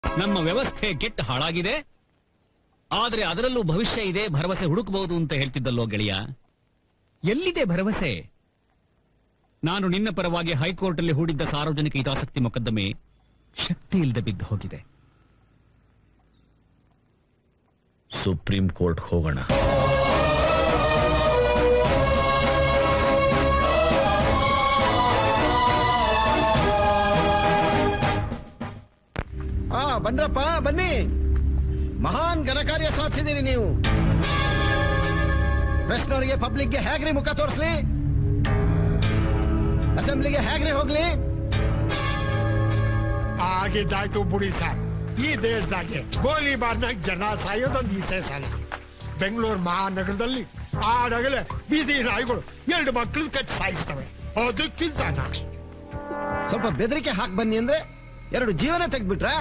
ನಮ್ಮ ವ್ಯವಸ್ಥೆ ಕೆಟ್ಟ ಹಾಳಾಗಿದೆ, ಆದರೆ ಅದರಲ್ಲೂ ಭವಿಷ್ಯ ಇದೆ, ಭರವಸೆ ಹುಡುಕಬಹುದು ಅಂತ ಹೇಳ್ತಿದ್ದಲ್ಲೋ ಗೆಳೆಯ. ಎಲ್ಲಿದೆ ಭರವಸೆ? ನಾನು ನಿನ್ನ ಪರವಾಗಿ ಹೈಕೋರ್ಟ್ ಅಲ್ಲಿ ಹೂಡಿದ್ದ ಸಾರ್ವಜನಿಕ ಹಿತಾಸಕ್ತಿ ಮೊಕದ್ದಮೆ ಶಕ್ತಿ ಇಲ್ಲದೆ ಬಿದ್ದು ಹೋಗಿದೆ. ಸುಪ್ರೀಂ ಕೋರ್ಟ್ ಹೋಗೋಣ. ಬನ್ರಪ್ಪ, ಬನ್ನಿ. ಮಹಾನ್ ಘನಕಾರ್ಯ ಸಾಧಿಸಿದ್ದೀರಿ ನೀವು. ಪ್ರೆಸ್ನವರಿಗೆ ಪಬ್ಲಿಕ್ಗೆ ಹೇಗ್ರಿ ಮುಖ ತೋರಿಸ್ಲಿ? ಅಸೆಂಬ್ಲಿಗೆ ಹೇಗ್ರಿ ಹೋಗ್ಲಿ? ಆಗಿದ್ದಾಯ್ತು ಬಿಡಿ ಸರ್. ಈ ದೇಶದಾಗೆ ಗೋಲಿಬಾರ್ನಾಗ ಜನ ಸಾಯೋದೊಂದು ಈಸೆ ಸಲ. ಬೆಂಗಳೂರು ಮಹಾನಗರದಲ್ಲಿ ಆಡಗಲೇ ಬೀದಿ ನಾಯಿಗಳು 2 ಮಕ್ಕಳು ಕಚ್ಚಿ ಸಾಯಿಸ್ತವೆ. ಅದಕ್ಕಿಂತ ಸ್ವಲ್ಪ ಬೆದರಿಕೆ ಹಾಕ್ ಬನ್ನಿ ಅಂದ್ರೆ 2 ಜೀವನ ತೆಗ್ಬಿಟ್ರಾ?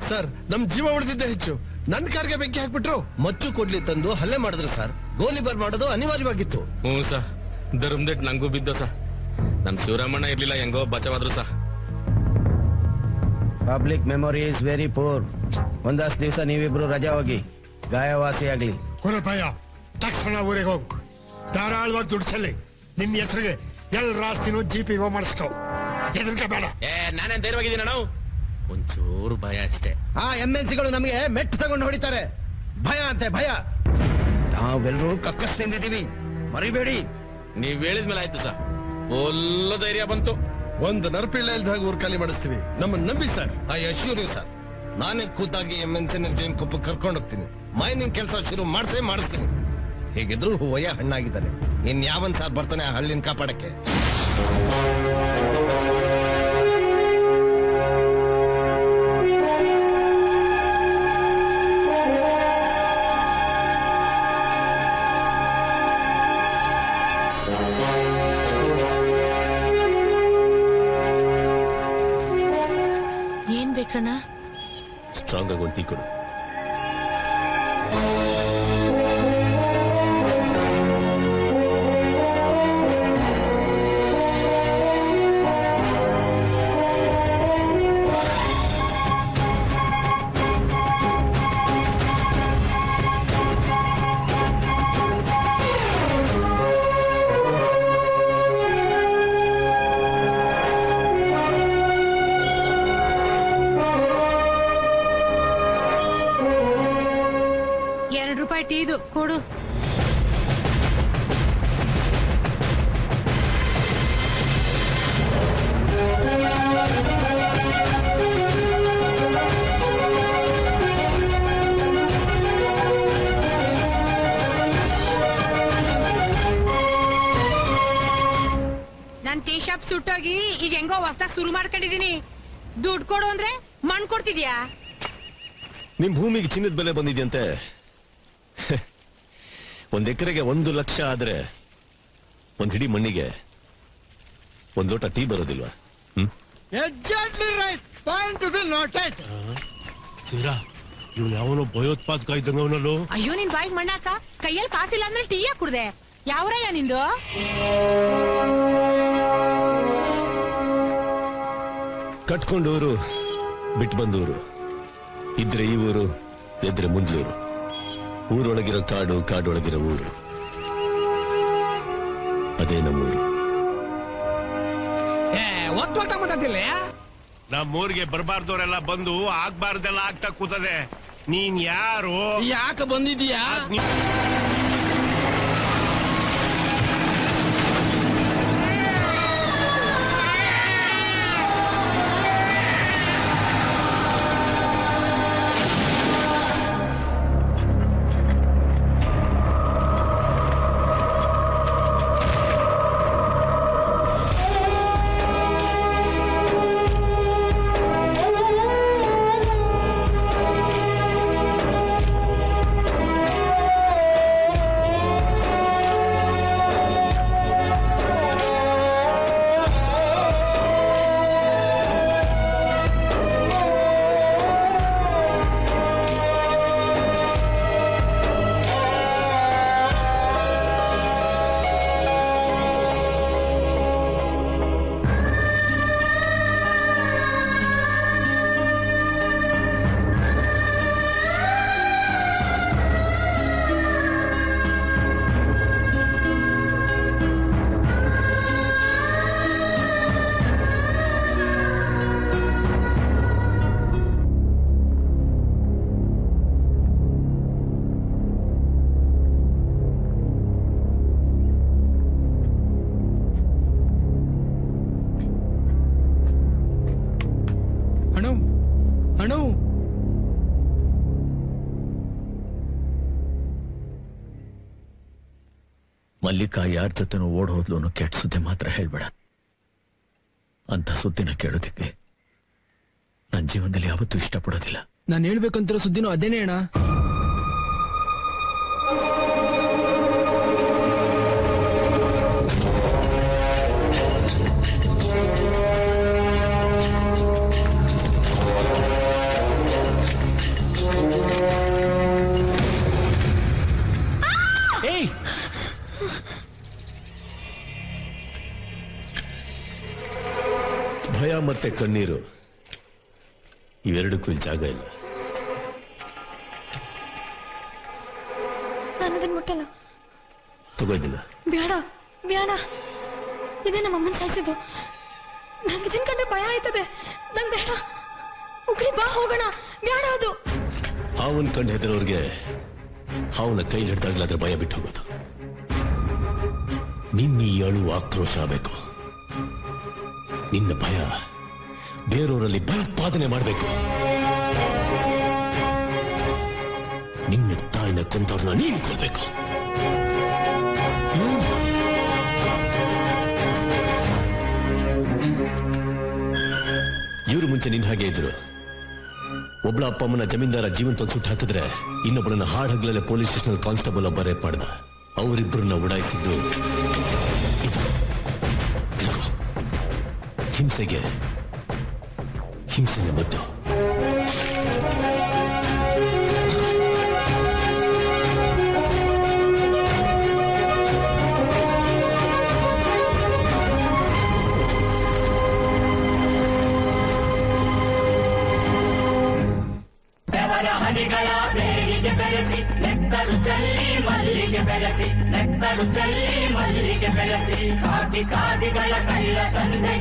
ಸರ್, ನಮ್ ಜೀವ ಉಳಿದಿದ್ದೆ ಹೆಚ್ಚು. ನನ್ ಕಾರ್ಗೆ ಬೆಂಕಿ ಹಾಕ್ಬಿಟ್ರು. ಮಚ್ಚು ಕೊಡ್ಲಿ ತಂದು ಹಲ್ಲೆ ಮಾಡಿದ್ರು ಸರ್. ಗೋಲಿಬಾರ್ ಮಾಡೋದು ಅನಿವಾರ್ಯವಾಗಿತ್ತು. ಹ್ಞೂ ಸರ್, ಧರ್ಮದೆಟ್ ನಂಗೂ ಬಿದ್ದ ಸರ್. ನಮ್ ಶಿವರಾಮಣ್ಣ ಇರ್ಲಿಲ್ಲ, ಹೆಂಗೋ ಬಚಾವಾದ್ರು sir. Public memory is very poor. ಒಂದಷ್ಟು ದಿವಸ ನೀವಿಬ್ರು ರಜಾ ಹೋಗಿ, ಗಾಯವಾಸಿ ಆಗ್ಲಿ. ಕೊರಪಾಯ, ತಕ್ಷಣ ಊರಿಗೆ ಹೋಗು. ಧಾರಾಳವಾಗಿ ದುಡ್ಡು ಚೆಲ್ಲಿ. ನಿನ್ನ ಹೆಸರಿಗೆ ಎಲ್ ರಾಸ್ತಿನೂ GPO ಮಾಡಿಸ್ಕೋ. ಹೆದರ್ಕ ಬೇಡ. ನಾನೇನ್ ಧೈರ್ಯವಾಗಿದ್ದೀನಿ ನಾವು. ಒಂಚೂರು ಭಯ ಅಷ್ಟೇ. ಆ MNCಗಳು ನಮಗೆ ಮೆಟ್ಟು ತಗೊಂಡು ಹೊಡಿತಾರೆ. ಭಯ ಅಂತೆ ಭಯ. ನಾವೆಲ್ಲರೂ ಕಕ್ಕಸ್ ತಿಂದಿದ್ದೀವಿ, ಮರಿಬೇಡಿ. ನೀವ್ ಹೇಳಿದ್ಮೇಲೆ ಆಯ್ತು ಸರ್, ಫುಲ್ ಧೈರ್ಯ ಬಂತು. ಒಂದ್ ನರ್ಪಿಳ್ಳ ಇಲ್ದಾಗ ಊರ್ ಖಾಲಿ ಮಾಡಿಸ್ತೀವಿ, ನಮ್ಮನ್ನ ನಂಬಿ ಸರ್. ಅಶ್ಯೂರಿ ಸರ್, ನಾನೇ ಖುದ್ದಾಗಿ MNC ಜೈನ್ ಕೊಪ್ಪ ಕರ್ಕೊಂಡು ಹೋಗ್ತೀನಿ. ಮೈನಿಂಗ್ ಕೆಲಸ ಶುರು ಮಾಡಿಸ್ತೀನಿ. ಹೇಗಿದ್ರು ವಯ ಹಣ್ಣಾಗಿದ್ದಾನೆ. ಇನ್ ಯಾವನ್ ಸಾರ್ ಬರ್ತಾನೆ ಆ ಹಳ್ಳಿನ ಕಾಪಾಡಕ್ಕೆ? ಏನ್ ಬೇಕಣ್ಣ? ಸ್ಟ್ರಾಂಗ್ ಆಗಿ ಒಂದು ಟೀ ಕೊಡು. ₹2 ಟೀದು ಕೊಡು. ನನ್ ಟೀ ಶಾಪ್ ಸುಟ್ಟೋಗಿ ಈಗ ಹೆಂಗೋ ಹೊಸದಾಗಿ ಶುರು ಮಾಡ್ಕೊಂಡಿದೀನಿ. ದುಡ್ಡು ಕೊಡು ಅಂದ್ರೆ ಮಣ್ಣು ಕೊಡ್ತಿದ್ಯಾ? ನಿಮ್ ಭೂಮಿಗೆ ಚಿನ್ನದ ಬೆಲೆ ಬಂದಿದ್ಯಂತೆ. 1 ಎಕರೆಗೆ 1 ಲಕ್ಷ ಆದ್ರೆ 1 ಹಿಡಿ ಮಣ್ಣಿಗೆ 1 ಲೋಟ ಟೀ ಬರೋದಿಲ್ವಾ? Exactly right. Point to be noted. ಸೀರಾ, ಇವ್ನು ಯಾವನೋ ಭಯೋತ್ಪಾದಕ ಇದ್ದಂಗ ಅವನಲ್ಲೋ. ಅಯ್ಯೋ, ನಿನ್ ಬಾಯಿಗೆ ಮಣ್ಣಾಕ. ಕೈಯಲ್ಲಿ ಕಾಸಿಲ್ಲ ಅಂದ್ರೆ ಟೀ ಯಾಕೆ ಕುಡ್ದೆ? ಯಾವ್ರಯ್ಯ ನಿಂದು? ಕಟ್ಕೊಂಡೂರು ಬಿಟ್ಟು ಬಂದೂರು. ಇದ್ರೆ ಈ ಊರು, ಎದ್ರೆ ಮುಂದ್ಲೂರು. ಊರೊಳಗಿರೋ ಕಾಡು, ಕಾಡೊಳಗಿರೋ ಊರು, ಅದೇ ನಮ್ಮೂರು. ಮಾತಾಡ್ತಿಲ್ಲ. ನಮ್ಮೂರಿಗೆ ಬರಬಾರ್ದವರೆಲ್ಲ ಬಂದು ಆಗ್ಬಾರ್ದೆಲ್ಲ ಆಗ್ತಾ ಕೂತದೆ. ನೀನ್ ಯಾರು? ಯಾಕೆ ಬಂದಿದೀಯಾ? ಮಲ್ಲಿಕಾ ಯಾರ ಜೊತೆನೂ ಓಡ್ ಹೋದ್ಲು ಅನ್ನೋ ಕೆಟ್ಟ ಸುದ್ದಿ ಮಾತ್ರ ಹೇಳ್ಬೇಡ. ಅಂತ ಸುದ್ದಿನ ಕೇಳೋದಿಕ್ಕೆ ನನ್ನ ಜೀವನದಲ್ಲಿ ಯಾವತ್ತೂ ಇಷ್ಟಪಡೋದಿಲ್ಲ. ನಾನು ಹೇಳ್ಬೇಕಂತಿರೋ ಸುದ್ದಿನೂ ಅದೇನೇ ಅಣ್ಣ. ಭಯ ಮತ್ತೆ ಕಣ್ಣೀರು ಇವೆರಡಕ್ಕೂ ಜಾಗ ಇಲ್ಲ. ನಾನು ಅದನ್ನ ಮುಟ್ಟಲ್ಲ. ತಗೋದಿಲ್ಲ. ಬೇಡ ಬೇಡ, ಇದೇ ನಮ್ಮ ಅಮ್ಮನ ಸಾಯಿಸಿದ್ದು. ನಂಗೆ ಇದನ್ ಕಂಡ್ರೆ ಭಯ ಆಯ್ತದೆ. ನಂಗೆ ಬೇಡ. ಉಗ್ರಿ ಬಾ ಹೋಗೋಣ. ಬೇಡ ಅದು. ಹಾವನ್ ಕಂಡು ಹೆದರೋರ್ಗೆ ಹಾವನ ಕೈ ಹಿಡ್ದಾಗ್ಲಾದ್ರೆ ಭಯ ಬಿಟ್ಟು ಹೋಗೋದು. ನಿನ್ನ ಈ ಅಳು ಆಕ್ರೋಶ ಆಗಬೇಕು. ನಿನ್ನ ಭಯ ಬೇರೆಯವರಲ್ಲಿ ಭಯೋತ್ಪಾದನೆ ಮಾಡಬೇಕು. ನಿನ್ನ ತಾಯಿನ ಕೊಂದವ್ರನ್ನ ನೀನು ಕೊಲ್ಬೇಕು. ಇವರು ಮುಂಚೆ ನಿನ್ನ ಹಾಗೆ ಇದ್ರು. ಒಬ್ಳ ಅಪ್ಪ ಅಮ್ಮನ ಜಮೀನ್ದಾರ ಜೀವಂತವಾಗಿ ಸುಟ್ಟು ಹಾಕಿದ್ರೆ ಇನ್ನೊಬ್ಬರನ್ನ ಹಾಡಹಗ್ಲಲ್ಲೇ ಪೊಲೀಸ್ ಸ್ಟೇಷನ್ ಕಾನ್ಸ್ಟೇಬಲ್ ಒಬ್ಬ ರೇಪ್ ಮಾಡ್ದ. ಅವರಿಬ್ಬರನ್ನ ಉಡಾಯಿಸಿದ್ದು ಇದು. ಹಿಂಸೆಗೆ ಹಿಂಸೆನ ಮದ್ದು. ಹನಿಗಳ ಬೇಡಿಗೆ ಬೆಳೆಸಿ ನೆತ್ತರು ಚಲ್ಲಿ ಮಲ್ಲಿಗೆ ಬೆಳೆಸಿ ನೆತ್ತರು ಚಲ್ಲಿ ಮಲ್ಲಿಗೆ ಬೆಳೆಸಿ ಕಾದಿಗಳ ಕಳ್ಳ ತಂದೆಗೆ